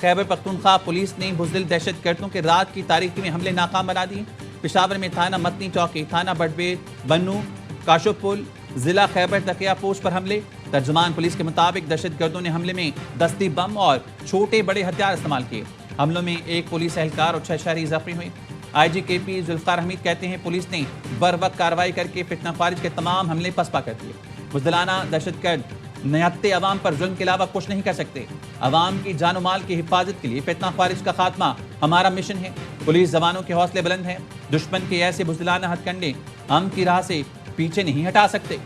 Khyber Pakhtunkhwa police ने बुज़दिल दहशतगर्दों के रात की तारीखी में हमले नाकाम बना दिए। पेशावर में थाना मतनी चौकी, थाना बडबेर, बन्नू, काशोपुल, जिला खैबर तकिया पोस्ट पर हमले। तर्जुमान पुलिस के मुताबिक दहशतगर्दों ने हमले में दस्ती बम और छोटे बड़े हथियार इस्तेमाल किए। हमलों में एक पुलिस एहलकार और 6 शहरी जख्मी हुए। IGKP जुल्फकार हमीद कहते हैं पुलिस ने बर वक्त कार्रवाई करके फितना खारिज के तमाम हमले पसपा कर दिए। बुज़दिलाना दहशतगर्द निहत्ते अवाम पर जुल्म के अलावा कुछ नहीं कर सकते। अवाम की जान माल की हिफाजत के लिए फितना खारिज का खात्मा हमारा मिशन है। पुलिस जवानों के हौसले बुलंद हैं। दुश्मन के ऐसे बुज़दिलाना हथकंडे हम की राह से पीछे नहीं हटा सकते।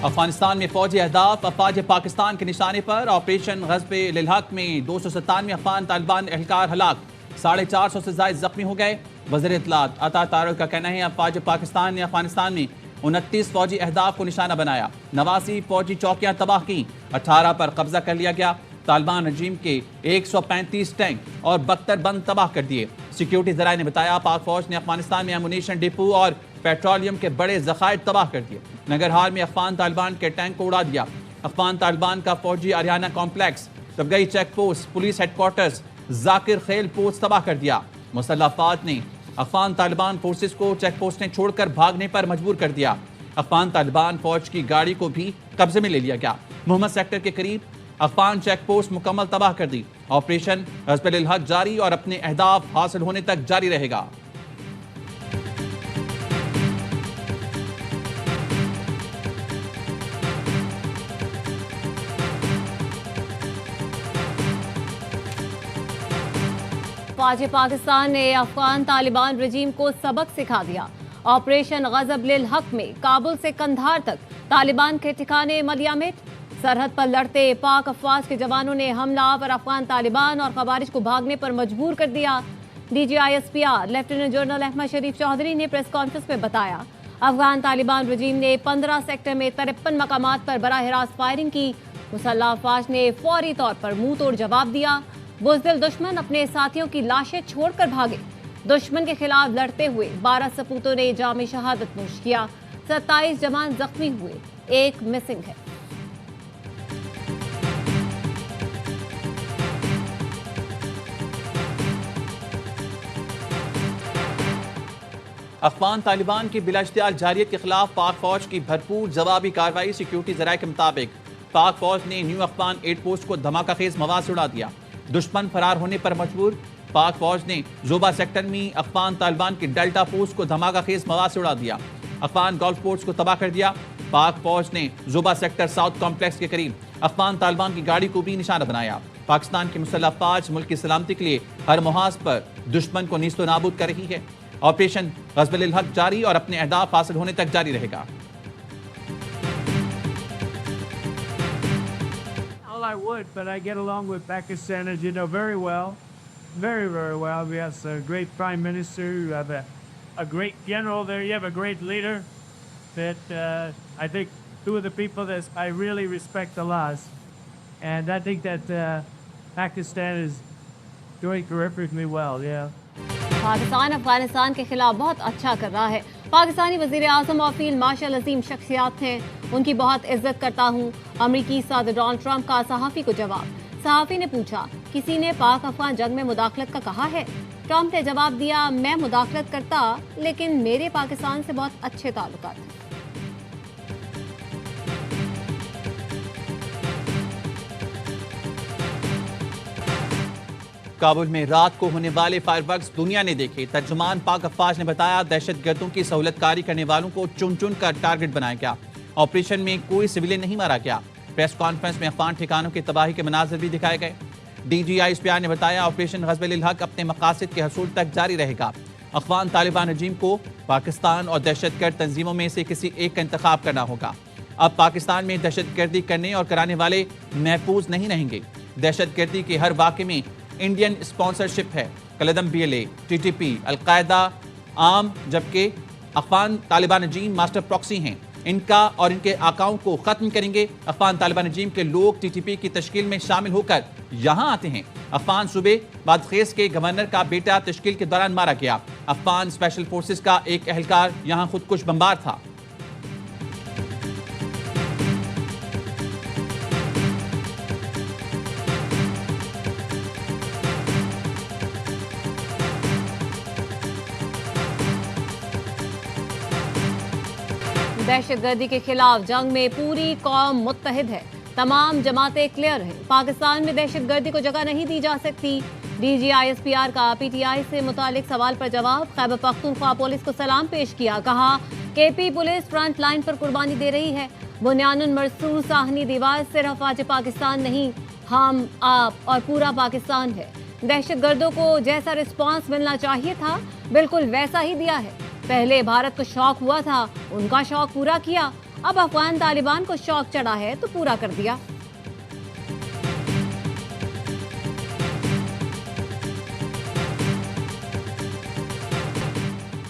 अफगानिस्तान में फौजी अहदाफ अफवाज पाकिस्तान के निशाने पर। ऑपरेशन ग़ज़ब-ए-लिल-हक़ में 297 अफगान तालिबान एहलकार हलाक, 450 से ज़ायद जख्मी हो गए। वज़ीर इत्तलात अता तारिक का कहना है अफवाज पाकिस्तान ने अफगानिस्तान में 29 फौजी अहदाफ को निशाना बनाया, 89 फौजी चौकियां तबाह की, 18 पर कब्जा कर लिया गया। तालिबान रजीम के 135 टैंक और 72 बंद तबाह कर दिए। सिक्योरिटी ज़राए ने बताया पाक फौज ने अफगानिस्तान में एमुनेशन डिपो और पेट्रोलियम के बड़े ज़खायर तबाह कर दिए। नगरहार में अफगान तालिबान के टैंक को उड़ा दिया। अफगान तालिबान का फौजी Ariana complex, Tabgai check post, police headquarters, Zakir Khel post तबाह कर दिया। मुसल्लह अफवाज ने अफगान तालिबान फोर्सेस को चेक पोस्टें छोड़कर भागने पर मजबूर कर दिया। अफगान तालिबान फौज की गाड़ी को भी कब्जे में ले लिया गया। मोहम्मद सेक्टर के करीब अफगान चेक पोस्ट मुकम्मल तबाह कर दी। ऑपरेशन ग़ज़ब-ए-लिल-हक़ जारी और अपने अहदाफ हासिल होने तक जारी रहेगा। फौज पाकिस्तान ने अफगान तालिबान रजीम को सबक सिखा दिया। ऑपरेशन ग़ज़ब-ए-लिल-हक़ में काबुल से कंधार तक तालिबान के ठिकाने मलियामिट। सरहद पर लड़ते पाक अफवाज के जवानों ने हमलावर अफगान तालिबान और खवारिज को भागने पर मजबूर कर दिया। DGISPR लेफ्टिनेंट जनरल अहमद शरीफ चौधरी ने प्रेस कॉन्फ्रेंस में बताया अफगान तालिबान रजीम ने 15 सेक्टर में 53 मकामात पर बराह रास्त फायरिंग की। मुसल्लह अफवाज ने फौरी तौर पर मुंह तोड़ जवाब दिया। बुज़दिल दुश्मन अपने साथियों की लाशें छोड़कर भागे। दुश्मन के खिलाफ लड़ते हुए 12 सपूतों ने जामे शहादत नोश किया। 27 जवान जख्मी हुए, 1 मिसिंग है। अफगान तालिबान की बिलाइख्तियार जारियत के खिलाफ पाक फौज की भरपूर जवाबी कार्रवाई। सिक्योरिटी ज़राए के मुताबिक पाक फौज ने न्यू अफगान एड पोस्ट को धमाकाखेज मवाद से उड़ा दिया। दुश्मन फरार होने पर मजबूर। पाक फौज ने जोबा सेक्टर में अफगान तालिबान की डेल्टा पोस्ट को धमाकाखेज मवाद से उड़ा दिया। अफगान गोल्फ पोस्ट को तबाह कर दिया। पाक फौज ने जोबा सेक्टर साउथ कॉम्प्लेक्स के करीब अफगान तालिबान की गाड़ी को भी निशाना बनाया। पाकिस्तान की मुसल्लह अफवाज मुल्क की सलामती के लिए हर मुहाज पर दुश्मन को नीस्तो नाबूद कर रही है। ऑपरेशन ग़ज़ब-ए-लिल-हक़ जारी और अपने अहदाफ हासिल होने तक जारी रहेगा। I would, but I get along with Pakistan, as you know, very well. Very, very well. We have a great prime minister. You have a great general there. You have a great leader. That I think two of the people that I really respect a lot. And I think that Pakistan is doing terrifically well, yeah. Pakistan Afghanistan के खिलाफ बहुत अच्छा कर रहा है। पाकिस्तानी वज़ीर आज़म और field marshal अजीम शख्सियात हैं, उनकी बहुत इज्जत करता हूँ। अमरीकी सदर डोनाल्ड ट्रंप का सहाफ़ी को जवाब। सहाफ़ी ने पूछा किसी ने पाक अफगान जंग में मुदाखलत का कहा है? ट्रंप ने जवाब दिया मैं मुदाखलत करता लेकिन मेरे पाकिस्तान से बहुत अच्छे ताल्लुकात हैं। काबुल में रात को होने वाले फायरवर्क्स दुनिया ने देखे। तर्जुमान पाक अफवाज ने बताया दहशतगर्दों की सहूलतकारी करने वालों को चुन चुन कर टारगेट बनाया गया। ऑपरेशन में कोई सिविलियन नहीं मारा गया। प्रेस कॉन्फ्रेंस में अफगान ठिकानों की तबाही के मनाजिर भी दिखाए गए। DGISPR ने बताया ऑपरेशन ग़ज़ब-ए-लिल-हक़ अपने मकासद के हसूल तक जारी रहेगा। अफगान तालिबान रजीम को पाकिस्तान और दहशतगर्द तंजीमों में से किसी एक का इंतखाब करना होगा। अब पाकिस्तान में दहशतगर्दी करने और कराने वाले महफूज नहीं रहेंगे। दहशतगर्दी के हर वाक़े में इंडियन स्पॉन्सरशिप है। कलदम BLA, TTP, अलकायदा आम, जबकि अफगान तालिबान रजीम मास्टर प्रॉक्सी हैं। इनका और इनके आकाओं को खत्म करेंगे। अफगान तालिबान रजीम के लोग टीटीपी की तश्कील में शामिल होकर यहां आते हैं। अफगान सूबे बादखेस के गवर्नर का बेटा तश्कील के दौरान मारा गया। अफगान स्पेशल फोर्सेस का एक एहलकार यहां खुदकुश बमबार था। दहशतगर्दी के खिलाफ जंग में पूरी कौम मुत्तहिद है। तमाम जमातें क्लियर हैं। पाकिस्तान में दहशतगर्दी को जगह नहीं दी जा सकती। DGISPR का PTI से मुतालिक सवाल पर जवाब। खैबर पख्तूनख्वा पुलिस को सलाम पेश किया। कहा KP पुलिस फ्रंट लाइन पर कुर्बानी दे रही है। बुनियानुल मरसूल साहनी दीवार सिर्फ आज पाकिस्तान नहीं, हम, आप और पूरा पाकिस्तान है। दहशतगर्दों को जैसा रिस्पांस मिलना चाहिए था बिल्कुल वैसा ही दिया है। पहले भारत को शौक हुआ था, उनका शौक पूरा किया। अब अफगान तालिबान को शौक चढ़ा है तो पूरा कर दिया।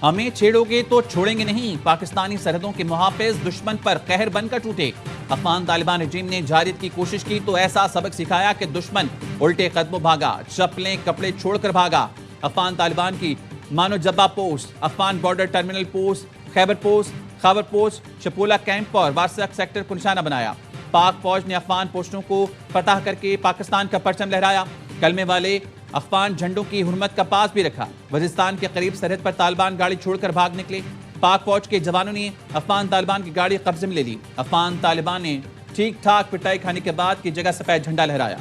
हमें छेड़ोगे तो छोड़ेंगे नहीं। पाकिस्तानी सरहदों के मुहाफिज दुश्मन पर कहर बनकर टूटे। अफगान तालिबान रजीम ने जारियत की कोशिश की तो ऐसा सबक सिखाया कि दुश्मन उल्टे कदमों भागा, चप्पलें कपड़े छोड़कर भागा। अफगान तालिबान की Mano Jabba post, Afghan border terminal post, Khyber post, Khabar post, Shpola camp और वारसक सेक्टर को निशाना बनाया। पाक फौज ने अफगान पोस्टों को फतह करके पाकिस्तान का परचम लहराया। कलमे वाले अफगान झंडों की हुर्मत का पास भी रखा। वजिस्तान के करीब सरहद पर तालिबान गाड़ी छोड़कर भाग निकले। पाक फौज के जवानों ने अफगान तालिबान की गाड़ी कब्जे में ले ली। अफगान तालिबान ने ठीक ठाक पिटाई खाने के बाद की जगह सफेद झंडा लहराया।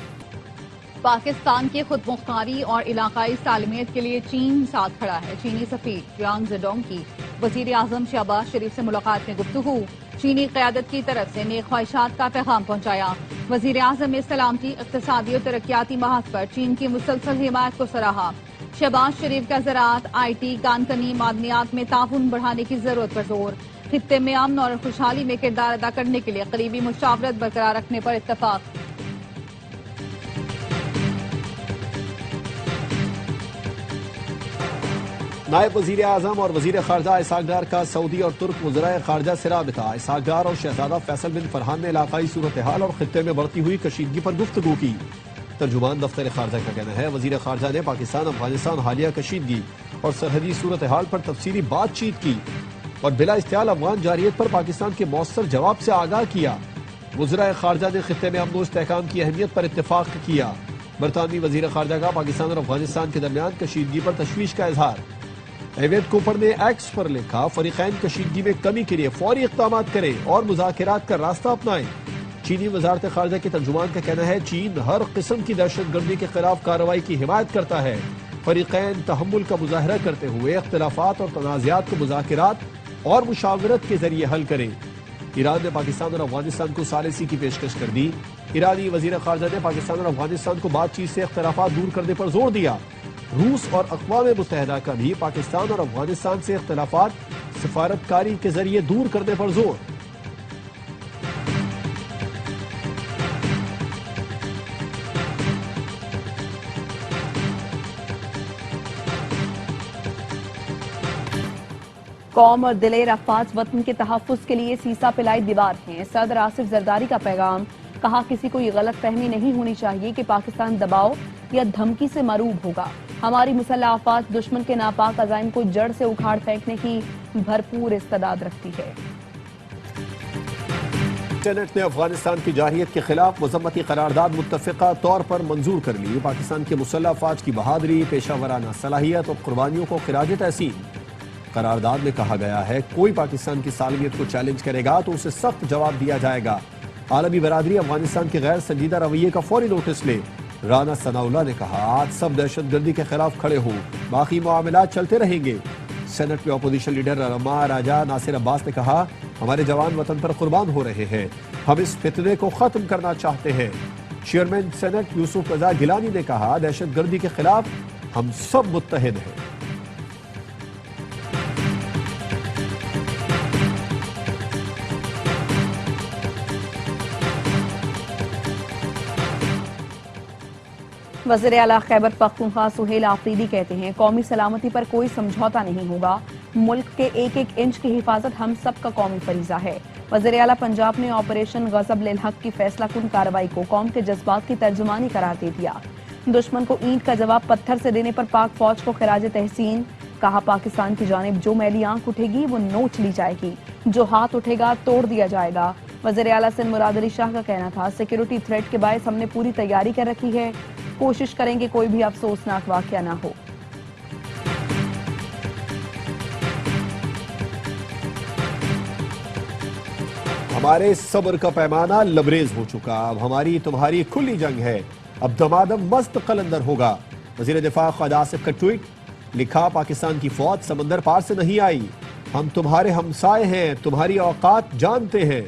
पाकिस्तान की खुदमुख्तारी और इलाकाई सालमियत के लिए चीन साथ खड़ा है। चीनी सफीर जियांग जेडोंग की वजीर आजम शहबाज शरीफ से मुलाकात में गुफ्तगू। चीनी क़यादत की तरफ से नेक ख्वाहिशात का पैगाम पहुंचाया। वजीर आजम ने सलामती, इक़्तिसादी और तरक्याती महाज पर चीन की मुसलसल हिमायत को सराहा। शहबाज शरीफ का ज़राअत, IT, कानकनी, मादनियात में ताउन बढ़ाने की जरूरत पर जोर। खित्ते में अमन और खुशहाली में किरदार अदा करने के लिए करीबी मुशावरत बरकरार रखने पर इत्तफाक। नायब वजीर आजम और वजीर खारजा इसहाक डार का सऊदी और तुर्क वज़राए खारजा से राबिता। इसहाक डार और शहजादा फैसल बिन फरहान ने इलाकाई सूरत हाल और खित्ते में बढ़ती हुई कशीदगी पर गुफ्तगू की। तर्जुमान दफ्तर खारजा का कहना है वजीर खारजा ने पाकिस्तान अफगानिस्तान हालिया कशीदगी और सरहदी सूरत हाल पर तफसीली बातचीत की और बिला इस्तेमाल अफगान जारियत पर पाकिस्तान के मौसर जवाब से आगाह किया। वज़राए खारजा ने खित्ते में अमन व इस्तेहकाम की अहमियत पर इत्तफाक किया। बरतानवी वजीर खारजा का पाकिस्तान और अफगानिस्तान के दरमियान कशीदगी पर तशवीश का इजहार। एवेद कूपर ने एक्स पर लिखा फरीकैन कशीदगी में कमी के लिए फौरी इक़दाम करें और मुज़ाकरात का रास्ता अपनाएं। चीनी वजारत खारजा के तर्जुमान का कहना है चीन हर किस्म की दहशतगर्दी के खिलाफ कार्रवाई की हिमायत करता है। फरीकैन तहम्मुल का मुजाहरा करते हुए इख्तिलाफात और तनाज़ात को मुज़ाकरात और मुशावरत के जरिए हल करें। ईरान ने पाकिस्तान और अफगानिस्तान को सालिसी की पेशकश कर दी। ईरानी वजीर खारजा ने पाकिस्तान और अफगानिस्तान को बातचीत से इख्तिलाफात दूर करने पर जोर दिया। रूस और अक़वाम मुत्तहिदा का भी पाकिस्तान और अफगानिस्तान से इख्तिलाफात सिफारतकारी के जरिए दूर करने पर जोर। कौम और दिलेर अफवाज वतन के तहफ़्फ़ुज़ के लिए सीसा पिलाई दीवार हैं। सदर आसिफ जरदारी का पैगाम। कहा किसी को ये गलत फहमी नहीं होनी चाहिए कि पाकिस्तान दबाव या धमकी से मरूब होगा। हमारी मुसल्लह अफवाज दुश्मन के नापाक अज़ाइम को जड़ से उखाड़ फेंकने की भरपूर इस्तेदाद रखती है। सेनेट ने अफगानिस्तान की जारियत के खिलाफ मज़म्मती करारदाद मुत्तफ़िक़ा तौर पर मंजूर कर ली। पाकिस्तान की मुसल्लह अफवाज की बहादुरी, पेशावराना सलाहियत और कुर्बानियों को खिराज तहसीन। करारदाद में कहा गया है कोई पाकिस्तान की सालमियत को चैलेंज करेगा तो उसे सख्त जवाब दिया जाएगा। आलमी बरादरी अफगानिस्तान के गैर संजीदा रवैये का फौरी नोटिस ले। राना सनाउल्लाह ने कहा आज सब दहशतगर्दी के खिलाफ खड़े हों, बाकी मामलात चलते रहेंगे। सेनेट में अपोजिशन लीडर रमा राजा नासिर अब्बास ने कहा हमारे जवान वतन पर कुर्बान हो रहे हैं, हम इस फितने को खत्म करना चाहते हैं। चेयरमैन सेनेट यूसुफ रजा गिलानी ने कहा दहशतगर्दी के खिलाफ हम सब मुत्तहिद हैं। वज़ीर आला खैबर पख्तूनख्वा सुहेल आफरीदी कहते हैं कौमी सलामती पर कोई समझौता नहीं होगा। मुल्क के एक एक इंच की हिफाजत हम सब का कौमी फरीजा है। वज़ीर आला पंजाब ने ऑपरेशन गज़ब लिल हक की फैसला कुन कार्रवाई को कौम के जज्बात की तर्जुमानी करार दे दिया। दुश्मन को ईंट का जवाब पत्थर से देने पर पाक फौज को खिराज तहसीन। कहा पाकिस्तान की जानिब जो मैली आंख उठेगी वो नोच ली जाएगी, जो हाथ उठेगा तोड़ दिया जाएगा। वज़ीर आला सिंध मुराद अली शाह का कहना था सिक्योरिटी थ्रेट के बायस हमने पूरी तैयारी कर रखी है, कोशिश करेंगे कोई भी अफसोसनाक वाकया ना हो। हमारे सब्र का पैमाना लबरेज हो चुका, अब हमारी तुम्हारी खुली जंग है, अब दमादम मस्त कलंदर होगा। वज़ीर दिफा ख्वाजा आसिफ का ट्वीट लिखा, पाकिस्तान की फौज समंदर पार से नहीं आई, हम तुम्हारे हमसाए हैं, तुम्हारी औकात जानते हैं।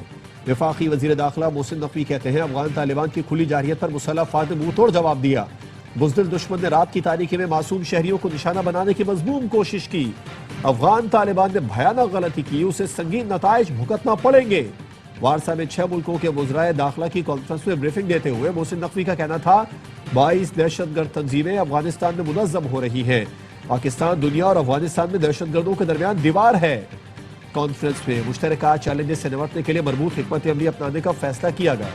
वफाकी वज़ीर दाखिला मोहसिन नकवी कहते हैं अफगान तालिबान की खुली जारहियत पर मुसल्लह फ़ौज ने मुंह तोड़ जवाब दिया। बुज़दिल दुश्मन ने रात की तारीकी में मासूम शहरियों को निशाना बनाने की मजमूम कोशिश की। अफगान तालिबान ने भयानक गलती की, उसे संगीन नताइज भुगतना पड़ेंगे। वारसा में 6 मुल्कों के वज़राए दाखिला की कॉन्फ्रेंस में ब्रीफिंग देते हुए मोहसिन नकवी का कहना था 22 दहशतगर्द तंजीमें अफगानिस्तान में मुनज़्ज़म हो रही हैं। पाकिस्तान दुनिया और अफगानिस्तान में दहशतगर्दों के दरमियान दीवार है। कॉन्फ्रेंस में मुश्तरका चैलेंजेस से निपटने के लिए मरबूत हिकमत अमली अपनाने का फैसला किया गया।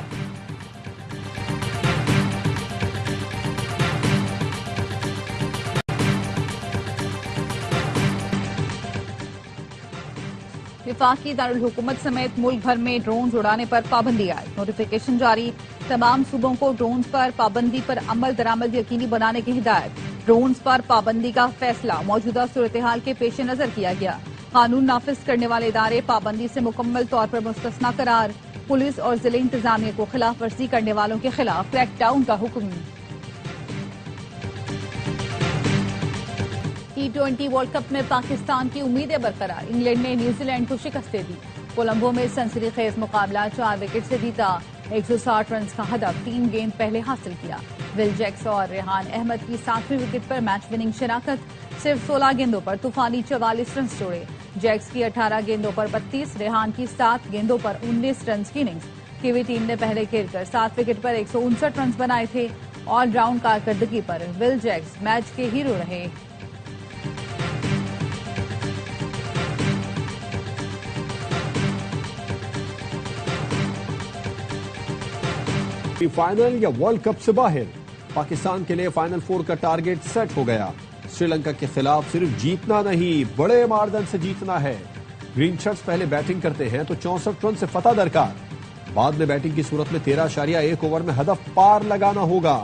विफाकी दारुल हुकूमत समेत मुल्क भर में ड्रोन उड़ाने पर पाबंदी आई। नोटिफिकेशन जारी, तमाम सूबों को ड्रोन पर पाबंदी पर अमल दरामद यकीनी बनाने की हिदायत। ड्रोन पर पाबंदी का फैसला मौजूदा सूरत हाल के पेश नजर किया गया। कानून नाफिज करने वाले इदारे पाबंदी से मुकम्मल तौर पर मुस्तस्ना करार। पुलिस और जिले इंतजामिया को खिलाफ वर्जी करने वालों के खिलाफ क्रैकडाउन का हुक्म। T20 वर्ल्ड कप में पाकिस्तान की उम्मीदें बरकरार, इंग्लैंड ने न्यूजीलैंड को शिकस्त दे दी। कोलंबो में सनसनीखेज मुकाबला 4 विकेट से जीता, 160 रन का हदफ 3 गेंद पहले हासिल किया। विल जैक्स और रेहान अहमद की 7वीं विकेट पर मैच विनिंग शराकत, सिर्फ 16 गेंदों पर तूफानी 44 रन जोड़े। जैक्स की 18 गेंदों पर 32, रेहान की 7 गेंदों पर 19 रन की इनिंग्स। कीवी टीम ने पहले खेलकर 7 विकेट पर 159 रन बनाए थे। ऑलराउंड कारकर्दगी पर विल जैक्स मैच के हीरो रहे। फाइनल या वर्ल्ड कप से बाहर, पाकिस्तान के लिए फाइनल 4 का टारगेट सेट हो गया। श्रीलंका के खिलाफ सिर्फ जीतना नहीं, बड़े मार्जिन से जीतना है। ग्रीन शर्ट्स पहले बैटिंग करते हैं तो 64 रन से फतह दरकार, बाद में बैटिंग की सूरत में 13.1 ओवर में हदफ पार लगाना होगा।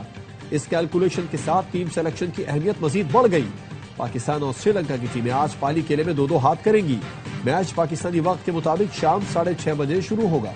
इस कैलकुलेशन के साथ टीम सिलेक्शन की अहमियत मजीद बढ़ गई। पाकिस्तान और श्रीलंका की टीमें आज पाली किले में 2-2 हाथ करेंगी। मैच पाकिस्तानी वक्त के मुताबिक शाम 6:30 बजे शुरू होगा।